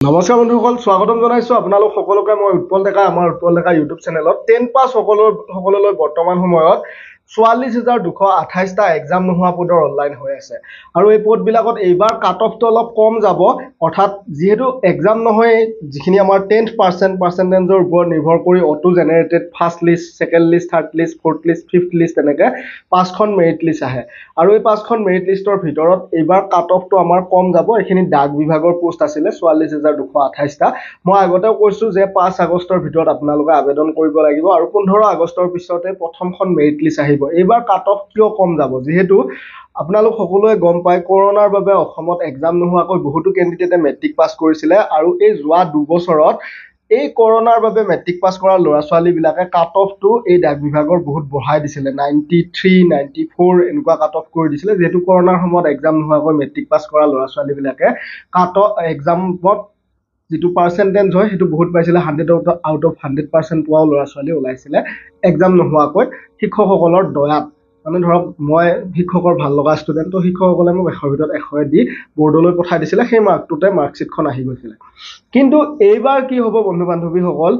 নমস্কাৰ বন্ধুসকল, স্বাগতম জনাইছো আপোনালোক সকলোকে। মই উৎপল ডেকা, আমাৰ উৎপল ডেকা ইউটিউব চেনেলত 10 পাছ সকললৈ বৰ্তমান সময়ত 44,228টা এক্সাম নোহোৱা পদৰ অনলাইন হৈ আছে। আৰু এই পদবিলাকত এইবাৰ কাট অফটো অলপ কম যাব, অৰ্থাৎ যিহেতু এক্সাম নহয়, যিখিনি আমাৰ 10th পাৰ্চেণ্টেজৰ ওপৰত নিৰ্ভৰ কৰি auto generated first list, second list, third list, fourth list, fifth list তেনেকৈ 5খন মেৰিট লিষ্ট আহে। আৰু এই 5খন মেৰিট লিষ্টৰ ভিতৰত এইবাৰ কাট অফটো আমাৰ কম যাব। এইখিনি ডাক বিভাগৰ পোষ্ট আছিলে 44,228টা। মই আগতেও কৈছো যে 5 আগষ্টৰ ভিতৰত আপোনালোকে আবেদন কৰিব লাগিব আৰু 15 আগষ্টৰ পিছতে প্ৰথমখন মেৰিট লিষ্ট আহিব। এইবাৰ কাট অফ কিয় কম যাব? যিহেতু আপোনালোক সকলোৱে গম পায়, কৰোনাৰ বাবে অসমত এক্সাম নোহোৱাকৈ বহুতো কেণ্ডিডেটে মেট্ৰিক পাছ কৰিছিলে আৰু এই যোৱা দুবছৰত এই কৰোনাৰ বাবে মেট্ৰিক পাছ কৰা ল'ৰা ছোৱালীবিলাকে কাট অফটো এই ডাক বিভাগৰ বহুত বঢ়াই দিছিলে, 93, 94 এনেকুৱা কাট অফ কৰি দিছিলে। যিহেতু কৰোনাৰ সময়ত এক্সাম নোহোৱাকৈ মেট্ৰিক পাছ কৰা ল'ৰা ছোৱালীবিলাকে কাট অফ এক্সামত যিটো পাৰ্চেণ্টেজ হয় সেইটো বহুত পাইছিলে, 100 আউট অফ 100% পোৱাও ল'ৰা ছোৱালী ওলাইছিলে এক্সাম নোহোৱাকৈ। শিক্ষকসকলৰ দয়াত, মানে ধৰক মই শিক্ষকৰ ভাল লগা ষ্টুডেণ্ট, তো শিক্ষকসকলে মোক 100ৰ ভিতৰত 100 দি বৰ্ডলৈ পঠাই দিছিলে। সেই মাৰ্কটোতে মাৰ্কশ্বিটখন আহি গৈছিলে। কিন্তু এইবাৰ কি হ'ব বন্ধু বান্ধৱীসকল,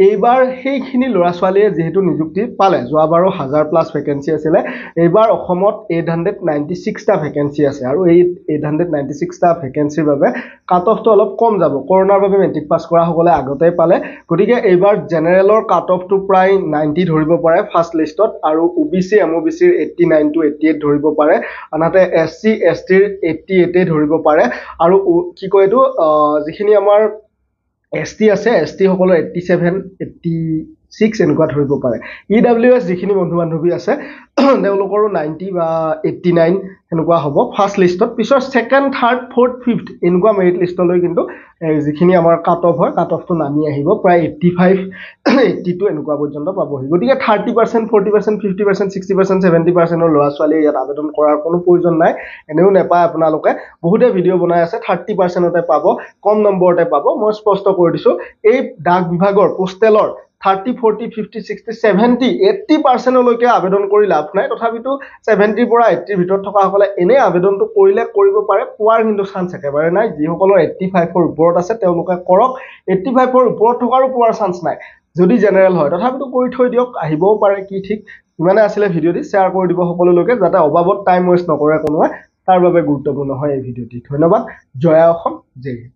এইবাৰ সেইখিনি ল'ৰা ছোৱালীয়ে যিহেতু নিযুক্তি পালে, যোৱাবাৰো 1000+ ভেকেঞ্চি আছিলে, এইবাৰ অসমত 896টা ভেকেঞ্চি আছে। আৰু এই 896টা ভেকেঞ্চিৰ বাবে কাট অফটো অলপ কম যাব। কৰোনাৰ বাবে মেট্ৰিক পাছ কৰা সকলে আগতেই পালে, গতিকে এইবাৰ জেনেৰেলৰ কাট অফটো প্ৰায় 90 ধৰিব পাৰে ফাৰ্ষ্ট লিষ্টত, আৰু OBC MOBCৰ 89 to 88 ধৰিব পাৰে, আনহাতে SC STৰ 88 ধৰিব পাৰে। আৰু কি কয় এইটো, যিখিনি আমাৰ ST আছে, ST সকলৰ 87, 86 এনেকুৱা ধৰিব পাৰে। EWS যিখিনি বন্ধু বান্ধৱী আছে তেওঁলোকৰো 90 বা 89 সেনেকুৱা হ'ব ফাৰ্ষ্ট লিষ্টত। পিছৰ ছেকেণ্ড, থাৰ্ড, ফৰ্থ, ফিফথ এনেকুৱা মেৰিট লিষ্টলৈ কিন্তু যিখিনি আমাৰ কাট অফ হয়, কাট অফটো নামি আহিব, প্ৰায় 85, 82 এনেকুৱা পৰ্যন্ত পাবহি। গতিকে 30%, 40%, 50%, 60%, 70%ৰ ল'ৰা ছোৱালীয়ে ইয়াত আবেদন কৰাৰ কোনো প্ৰয়োজন নাই। এনেও নেপায় আপোনালোকে, বহুতে ভিডিঅ' বনাই আছে 30%তে পাব, কম নম্বৰতে পাব। মই স্পষ্ট কৰি দিছো, এই ডাক বিভাগৰ পোষ্টেলৰ 30, 40, 50, 60, 70, 80%লৈকে আবেদন কৰি লাভ নাই। তথাপিতো 70ৰ পৰা 80ৰ ভিতৰত থকা সকলে এনে আবেদনটো কৰিলে কৰিব পাৰে, পোৱাৰ কিন্তু চান্স একেবাৰে নাই। যিসকলৰ 85ৰ ওপৰত আছে তেওঁলোকে কৰক, 85ৰ ওপৰত থকাৰো পোৱাৰ চান্স নাই যদি জেনেৰেল হয়। তথাপিতো কৰি থৈ দিয়ক, আহিবও পাৰে, কি ঠিক। ইমানে আছিলে ভিডিঅ'টি, শ্বেয়াৰ কৰি দিব সকলোলৈকে, যাতে অবাবত টাইম ৱেষ্ট নকৰে কোনোৱে। তাৰ বাবে গুৰুত্বপূৰ্ণ হয় এই ভিডিঅ'টি। ধন্যবাদ। জয় অসম, জয় হিন্দ।